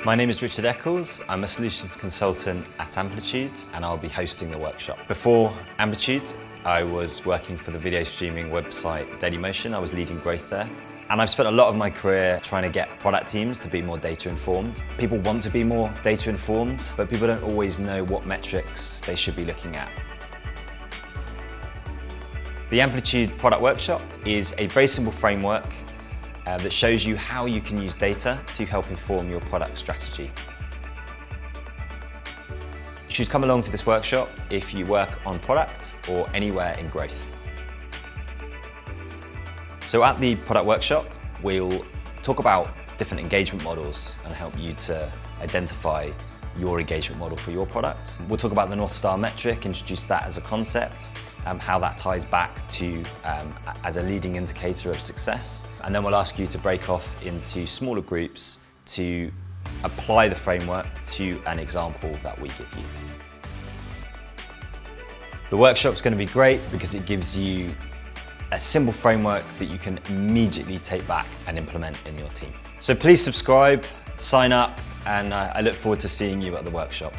My name is Richard Eccles. I'm a solutions consultant at Amplitude, and I'll be hosting the workshop. Before Amplitude, I was working for the video streaming website Dailymotion. I was leading growth there. And I've spent a lot of my career trying to get product teams to be more data informed. People want to be more data informed, but people don't always know what metrics they should be looking at. The Amplitude product workshop is a very simple framework that shows you how you can use data to help inform your product strategy. You should come along to this workshop if you work on product or anywhere in growth. So at the product workshop, we'll talk about different engagement models and help you to identify your engagement model for your product. We'll talk about the North Star metric, introduce that as a concept, how that ties back to as a leading indicator of success. And then we'll ask you to break off into smaller groups to apply the framework to an example that we give you. The workshop's going to be great because it gives you a simple framework that you can immediately take back and implement in your team. So please subscribe, sign up, and I look forward to seeing you at the workshop.